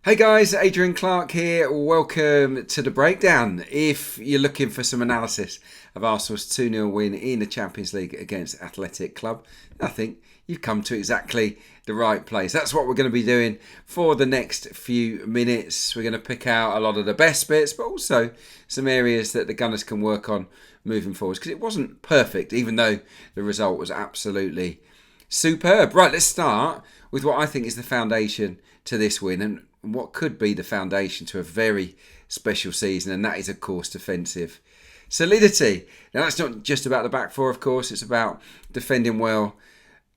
Hey guys, Adrian Clarke here. Welcome to the breakdown. If you're looking for some analysis of Arsenal's 2-0 win in the Champions League against Athletic Club, I think you've come to exactly the right place. That's what we're going to be doing for the next few minutes. We're going to pick out a lot of the best bits, but also some areas that the Gunners can work on moving forwards, because it wasn't perfect, even though the result was absolutely superb. Right, let's start with what I think is the foundation to this win and what could be the foundation to a very special season, and that is, of course, defensive solidity. Now, that's not just about the back four, of course, it's about defending well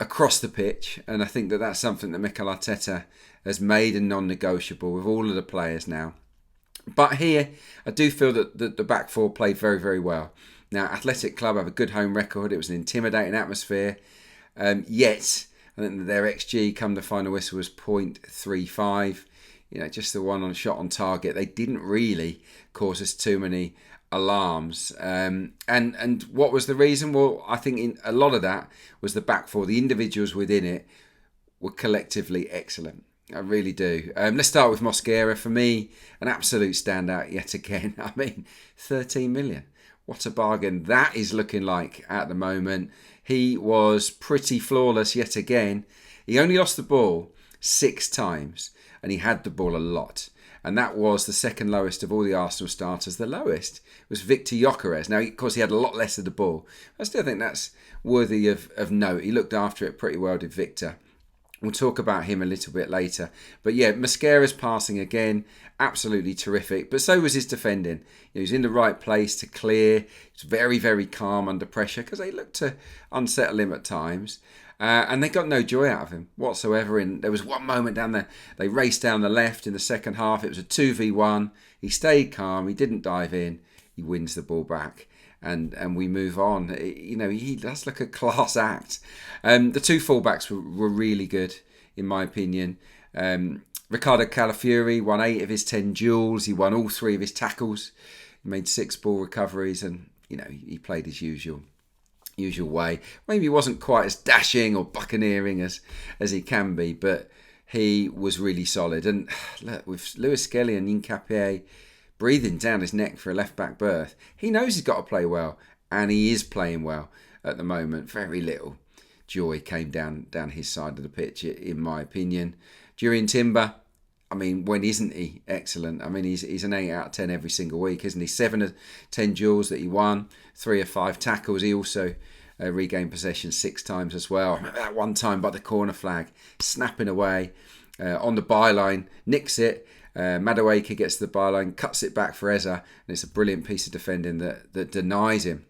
across the pitch, and I think that that's something that Mikel Arteta has made a non-negotiable with all of the players now. But here, I do feel that the back four played very, very well. Now, Athletic Club have a good home record. It was an intimidating atmosphere. Yet, I think their XG come the final whistle was 0.35. Just the one on shot on target. They didn't really cause us too many alarms. And what was the reason? Well, I think a lot of that was the back four. The individuals within it were collectively excellent. I really do. Let's start with Mosquera. For me, an absolute standout yet again. 13 million. What a bargain that is looking like at the moment. He was pretty flawless yet again. He only lost the ball 6 times, and he had the ball a lot. And that was the second lowest of all the Arsenal starters. The lowest was Victor Gyökeres. Now, of course, he had a lot less of the ball. I still think that's worthy of note. He looked after it pretty well, did Victor. We'll talk about him a little bit later. But yeah, Mosquera's passing again, absolutely terrific. But so was his defending. He was in the right place to clear. He was very, very calm under pressure because they looked to unsettle him at times. And they got no joy out of him whatsoever. There was one moment down there, they raced down the left in the second half. It was a 2v1. He stayed calm. He didn't dive in. He wins the ball back. And we move on. He does look a class act. The two fullbacks were really good, in my opinion. Ricardo Calafiori won 8 of his 10 duels. He won all 3 of his tackles. He made 6 ball recoveries, and he played his usual way. Maybe he wasn't quite as dashing or buccaneering as he can be, but he was really solid. And look, with Lewis Skelly and Nketiah breathing down his neck for a left-back berth, he knows he's got to play well, and he is playing well at the moment. Very little joy came down his side of the pitch, in my opinion. Jurrien Timber, when isn't he excellent? He's an 8 out of 10 every single week, isn't he? 7 of 10 duels that he won, 3 of 5 tackles. He also regained possession 6 times as well. I remember that one time by the corner flag, snapping away on the byline, nicks it. Madueke gets to the byline, cuts it back for Eze, and it's a brilliant piece of defending that denies him.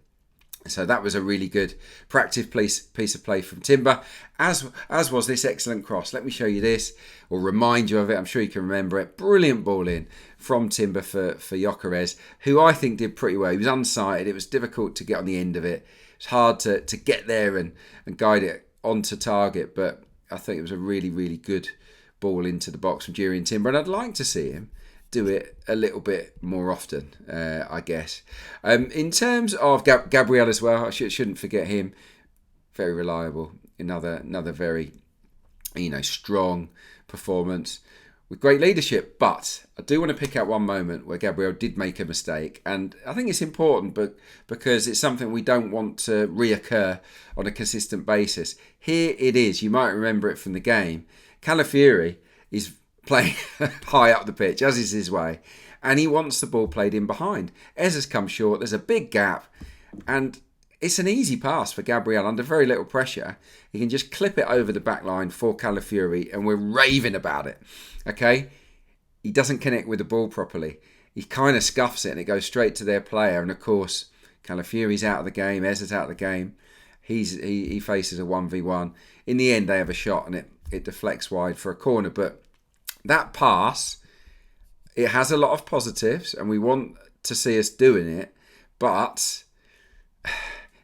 So that was a really good proactive piece of play from Timber, as was this excellent cross. Let me show you this, or remind you of it. I'm sure you can remember it. Brilliant ball in from Timber for Gyökeres, who I think did pretty well. He was unsighted. It was difficult to get on the end of it. It's hard to get there and guide it onto target, but I think it was a really, really good ball into the box from Jurrien Timber, and I'd like to see him do it a little bit more often, I guess. In terms of Gabriel as well, I shouldn't forget him. Very reliable. Another very strong performance with great leadership. But I do want to pick out one moment where Gabriel did make a mistake, and I think it's important, but because it's something we don't want to reoccur on a consistent basis. Here it is. You might remember it from the game. Calafiori is playing high up the pitch, as is his way, and he wants the ball played in behind. Eze's come short, there's a big gap, and it's an easy pass for Gabriel under very little pressure. He can just clip it over the back line for Calafiori, and we're raving about it. Okay? He doesn't connect with the ball properly. He kind of scuffs it, and it goes straight to their player, and of course, Calafiori's out of the game, Eze's out of the game. He faces a 1v1. In the end, they have a shot, and it deflects wide for a corner, but that pass, it has a lot of positives, and we want to see us doing it, but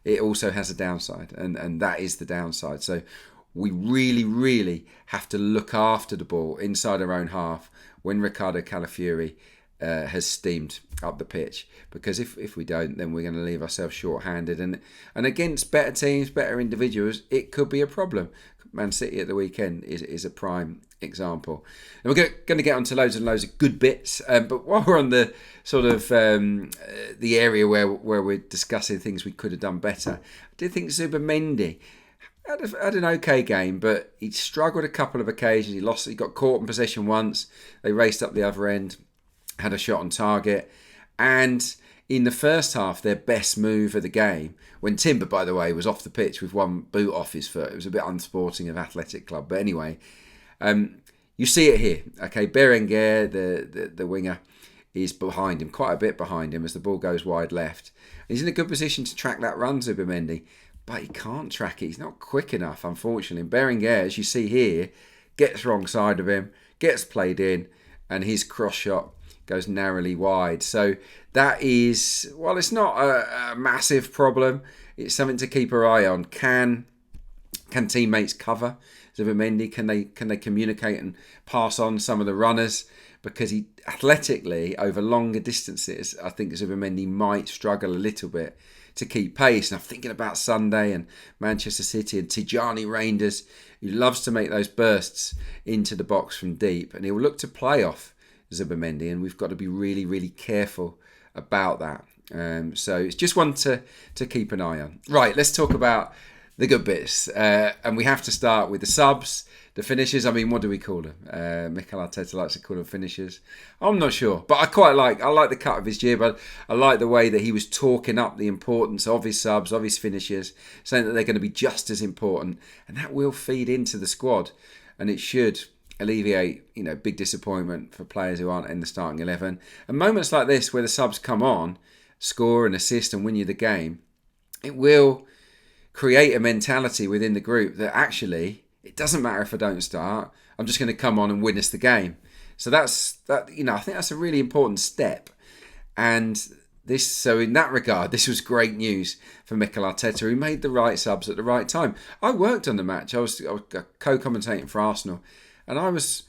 it also has a downside, and that is the downside. So we really, really have to look after the ball inside our own half when Ricardo Calafiori has steamed up the pitch, because if we don't, then we're going to leave ourselves short-handed, and against better teams, better individuals, it could be a problem. Man City at the weekend is a prime example. And we're going to get onto loads and loads of good bits, but while we're on the sort of the area where we're discussing things we could have done better, I did think Zubimendi had an okay game, but he struggled a couple of occasions. He got caught in possession once. They raced up the other end, had a shot on target, and in the first half, their best move of the game, when Timber, by the way, was off the pitch with one boot off his foot. It was a bit unsporting of Athletic Club. But anyway, you see it here. Okay, Berenguer, the winger, is behind him, quite a bit behind him as the ball goes wide left. He's in a good position to track that run, Zubimendi, but he can't track it. He's not quick enough, unfortunately. And Berenguer, as you see here, gets wrong side of him, gets played in, and his cross shot goes narrowly wide. So that is, well, it's not a massive problem. It's something to keep our eye on. Can teammates cover Zubimendi? Can they communicate and pass on some of the runners? Because he athletically, over longer distances, I think Zubimendi might struggle a little bit to keep pace. And I'm thinking about Sunday and Manchester City and Tijani Reinders, who loves to make those bursts into the box from deep, and he'll look to play off Zubimendi, and we've got to be really, really careful about that. So it's just one to keep an eye on. Right, let's talk about the good bits. And we have to start with the subs, the finishers. I mean, what do we call them? Mikel Arteta likes to call them finishers. I'm not sure, but I like the cut of his jib. I like the way that he was talking up the importance of his subs, of his finishers, saying that they're going to be just as important, and that will feed into the squad, and it should alleviate, big disappointment for players who aren't in the starting 11. And moments like this where the subs come on, score and assist and win you the game, it will create a mentality within the group that actually, it doesn't matter if I don't start, I'm just going to come on and win us the game. So I think that's a really important step. And so in that regard, this was great news for Mikel Arteta, who made the right subs at the right time. I worked on the match. I was co-commentating for Arsenal, and I was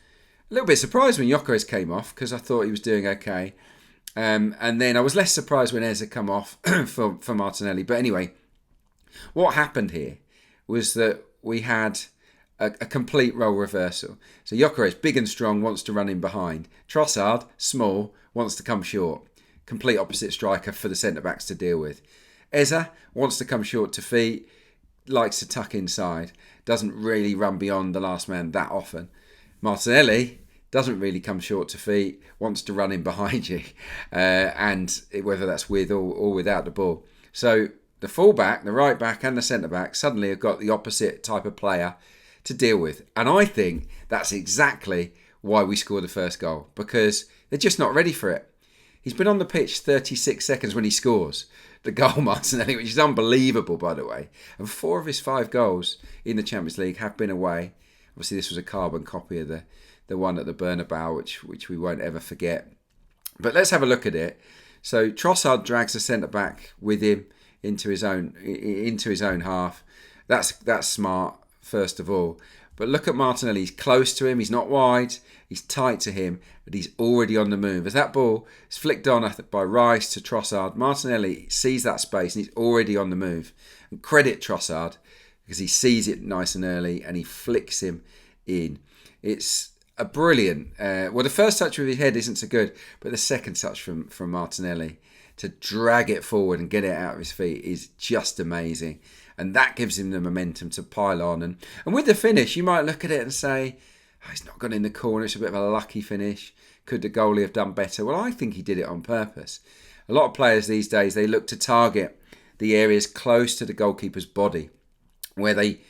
a little bit surprised when Gyökeres came off because I thought he was doing okay. And then I was less surprised when Eze come off for Martinelli. But anyway, what happened here was that we had a complete role reversal. So Gyökeres, big and strong, wants to run in behind. Trossard, small, wants to come short. Complete opposite striker for the centre-backs to deal with. Eze wants to come short to feet, likes to tuck inside, doesn't really run beyond the last man that often. Martinelli doesn't really come short to feet, wants to run in behind you, and whether that's with or without the ball. So the full-back, the right-back and the centre-back suddenly have got the opposite type of player to deal with. And I think that's exactly why we scored the first goal, because they're just not ready for it. He's been on the pitch 36 seconds when he scores the goal, Martinelli, which is unbelievable, by the way. And 4 of his 5 goals in the Champions League have been away. Obviously, this was a carbon copy of the one at the Bernabeu, which we won't ever forget. But let's have a look at it. So Trossard drags the centre-back with him into his own half. That's smart, first of all. But look at Martinelli. He's close to him. He's not wide. He's tight to him, but he's already on the move. As that ball is flicked on by Rice to Trossard, Martinelli sees that space and he's already on the move. And credit Trossard, because he sees it nice and early and he flicks him in. It's a brilliant... the first touch with his head isn't so good, but the second touch from Martinelli to drag it forward and get it out of his feet is just amazing. And that gives him the momentum to pile on. And with the finish, you might look at it and say, oh, he's not gone in the corner. It's a bit of a lucky finish. Could the goalie have done better? Well, I think he did it on purpose. A lot of players these days, they look to target the areas close to the goalkeeper's body, where they,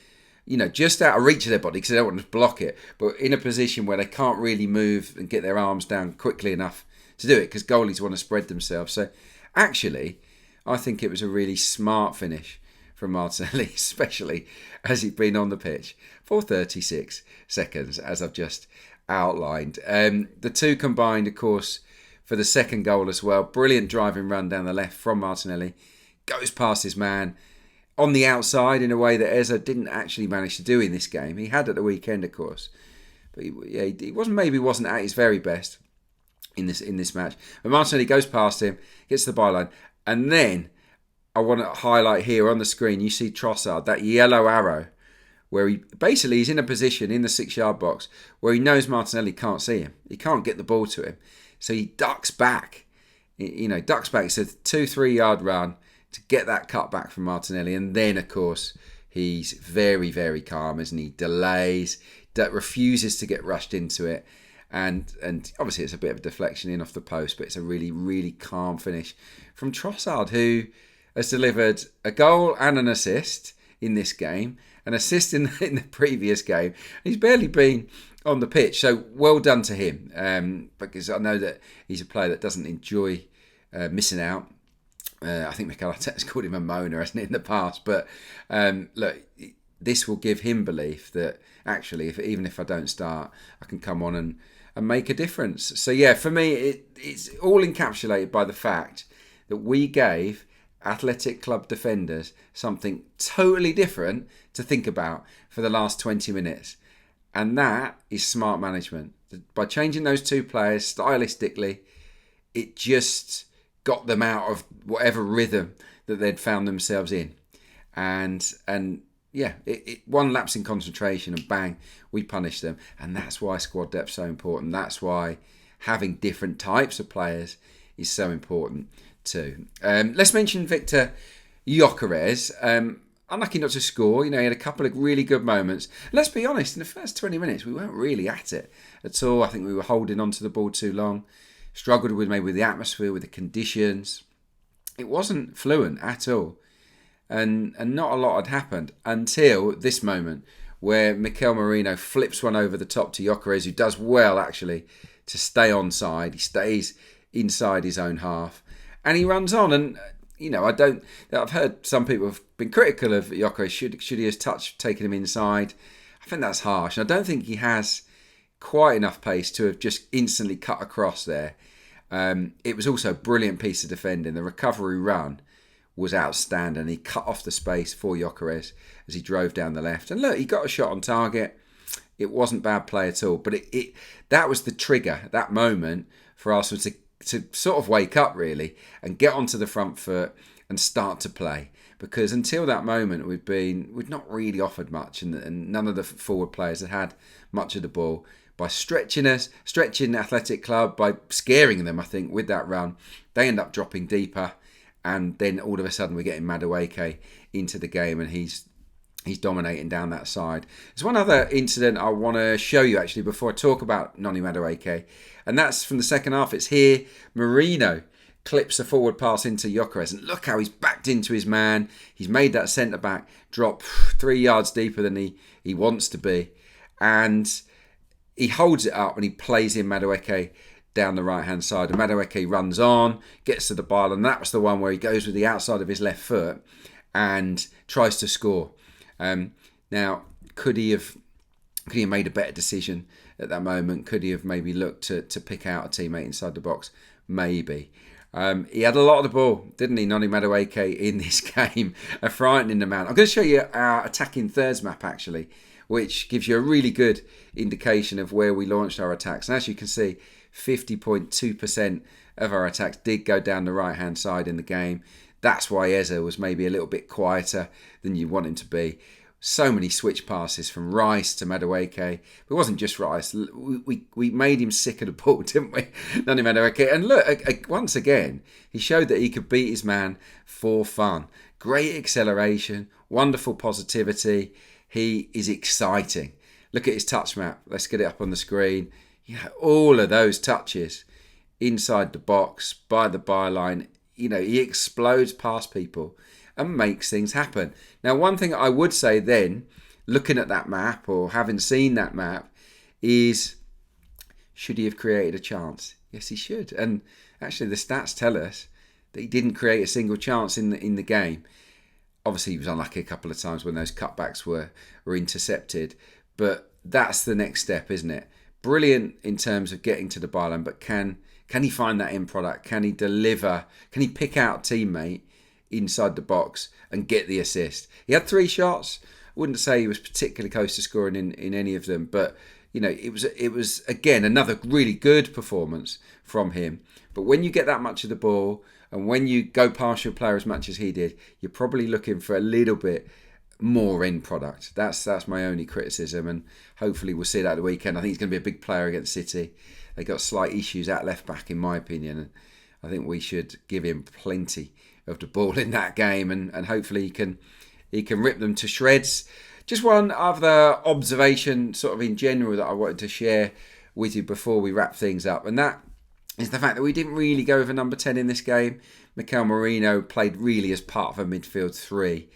just out of reach of their body because they don't want to block it, but in a position where they can't really move and get their arms down quickly enough to do it because goalies want to spread themselves. So actually, I think it was a really smart finish from Martinelli, especially as he'd been on the pitch for 36 seconds, as I've just outlined. The two combined, of course, for the second goal as well. Brilliant driving run down the left from Martinelli. Goes past his man on the outside in a way that Eze didn't actually manage to do in this game. He had at the weekend, of course. But he wasn't at his very best in this match. But Martinelli goes past him, gets to the byline, and then I want to highlight here on the screen, you see Trossard, that yellow arrow where he basically is in a position in the 6-yard box where he knows Martinelli can't see him. He can't get the ball to him. So he ducks back. Ducks back. It's a 2-3 yard run to get that cut back from Martinelli. And then, of course, he's very, very calm, isn't he? Delays, refuses to get rushed into it. And obviously it's a bit of a deflection in off the post, but it's a really, really calm finish from Trossard, who has delivered a goal and an assist in this game, an assist in the previous game. He's barely been on the pitch, so well done to him, because I know that he's a player that doesn't enjoy missing out. I think Mikel Arteta's called him a moaner, hasn't he, in the past, but look, this will give him belief that actually, even if I don't start, I can come on and make a difference. So yeah, for me, it's all encapsulated by the fact that we gave Athletic Club defenders something totally different to think about for the last 20 minutes. And that is smart management. By changing those two players stylistically, it just got them out of whatever rhythm that they'd found themselves in. And yeah, one lapse in concentration and bang, we punished them. And that's why squad depth's so important. That's why having different types of players is so important too. Let's mention Victor Gyökeres. Unlucky not to score. He had a couple of really good moments. Let's be honest, in the first 20 minutes, we weren't really at it at all. I think we were holding onto the ball too long. Struggled with maybe the atmosphere, with the conditions. It wasn't fluent at all. And not a lot had happened until this moment where Mikel Merino flips one over the top to Gyökeres, who does well, actually, to stay onside. He stays inside his own half. And he runs on. And, I've heard some people have been critical of Gyökeres. Should he have taken him inside? I think that's harsh. And I don't think he has quite enough pace to have just instantly cut across there. It was also a brilliant piece of defending. The recovery run was outstanding. He cut off the space for Gyökeres as he drove down the left. And look, he got a shot on target. It wasn't bad play at all. But that was the trigger, that moment, for Arsenal to sort of wake up, really, and get onto the front foot and start to play. Because until that moment, we'd not really offered much, and none of the forward players had much of the ball. By stretching Athletic Club, by scaring them, I think, with that run, they end up dropping deeper. And then all of a sudden we're getting Madueke into the game, and he's dominating down that side. There's one other incident I want to show you, actually, before I talk about Noni Madueke. And that's from the second half. It's here. Merino clips a forward pass into Gyökeres. And look how he's backed into his man. He's made that centre-back drop 3 yards deeper than he wants to be. And he holds it up and he plays in Madueke down the right-hand side. And Madueke runs on, gets to the byline. And that was the one where he goes with the outside of his left foot and tries to score. Now, could he have made a better decision at that moment? Could he have maybe looked to pick out a teammate inside the box? Maybe. He had a lot of the ball, didn't he, Noni Madueke, in this game? A frightening amount. I'm going to show you our attacking thirds map, actually, which gives you a really good indication of where we launched our attacks. And as you can see, 50.2% of our attacks did go down the right-hand side in the game. That's why Eze was maybe a little bit quieter than you want him to be. So many switch passes from Rice to Madueke. But it wasn't just Rice. We made him sick of the ball, didn't we? Noni Madueke. And look, once again, he showed that he could beat his man for fun. Great acceleration, wonderful positivity. He is exciting. Look at his touch map. Let's get it up on the screen. All of those touches inside the box, by the byline. He explodes past people and makes things happen. Now, one thing I would say then, looking at that map or having seen that map, is should he have created a chance? Yes, he should. And actually, the stats tell us that he didn't create a single chance in the game. Obviously, he was unlucky a couple of times when those cutbacks were intercepted. But that's the next step, isn't it? Brilliant in terms of getting to the byline, but can he find that end product? Can he deliver? Can he pick out a teammate inside the box and get the assist? He had 3 shots. I wouldn't say he was particularly close to scoring in any of them, but it was again another really good performance from him. But when you get that much of the ball and when you go past your player as much as he did, you're probably looking for a little bit more end product. That's my only criticism, and hopefully we'll see that at the weekend. I think he's going to be a big player against City. They got slight issues at left back, in my opinion, and I think we should give him plenty of the ball in that game, and hopefully he can rip them to shreds. Just one other observation, sort of in general, that I wanted to share with you before we wrap things up, and that is the fact that we didn't really go over number 10 in this game. Mikel Merino played really as part of a midfield three.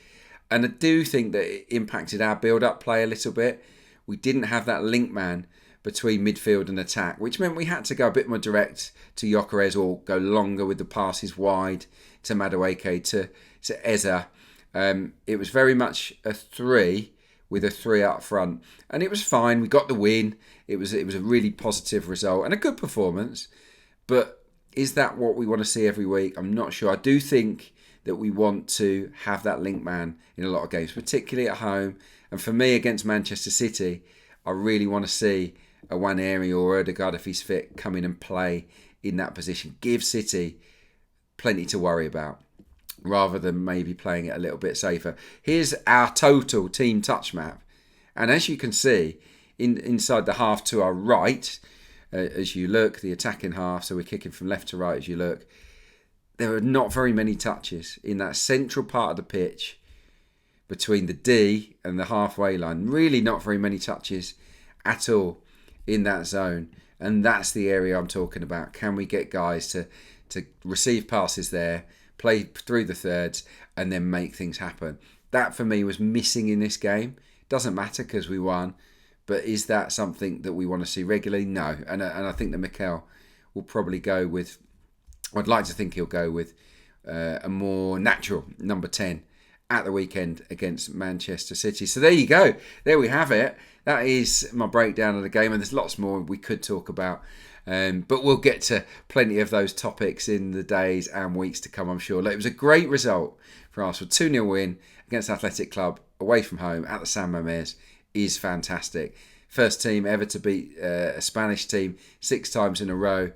And I do think that it impacted our build-up play a little bit. We didn't have that link man between midfield and attack, which meant we had to go a bit more direct to Gyökeres or go longer with the passes wide to Madueke, to Eza. It was very much a three with a three up front. And it was fine. We got the win. It was a really positive result and a good performance. But is that what we want to see every week? I'm not sure. I do think that we want to have that link man in a lot of games, particularly at home. And for me, against Manchester City, I really want to see a Nwaneri or Odegaard, if he's fit, come in and play in that position. Give City plenty to worry about, rather than maybe playing it a little bit safer. Here's our total team touch map. And as you can see, inside the half to our right, as you look, the attacking half, so we're kicking from left to right as you look, there are not very many touches in that central part of the pitch between the D and the halfway line. Really not very many touches at all in that zone. And that's the area I'm talking about. Can we get guys to receive passes there, play through the thirds, and then make things happen? That for me was missing in this game. Doesn't matter because we won. But is that something that we want to see regularly? No. And I think that Mikel will probably go with, I'd like to think he'll go with a more natural number 10 at the weekend against Manchester City. So there you go. There we have it. That is my breakdown of the game. And there's lots more we could talk about. But we'll get to plenty of those topics in the days and weeks to come, I'm sure. Look, it was a great result for Arsenal. 2-0 win against Athletic Club away from home at the San Mamés is fantastic. First team ever to beat a Spanish team 6 times in a row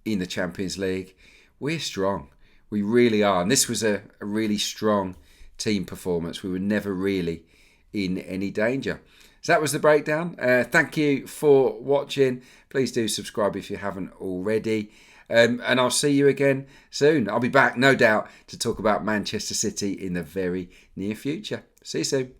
in the Champions League. We're strong. We really are. And this was a really strong team performance. We were never really in any danger. So that was the breakdown. Thank you for watching. Please do subscribe if you haven't already. And I'll see you again soon. I'll be back, no doubt, to talk about Manchester City in the very near future. See you soon.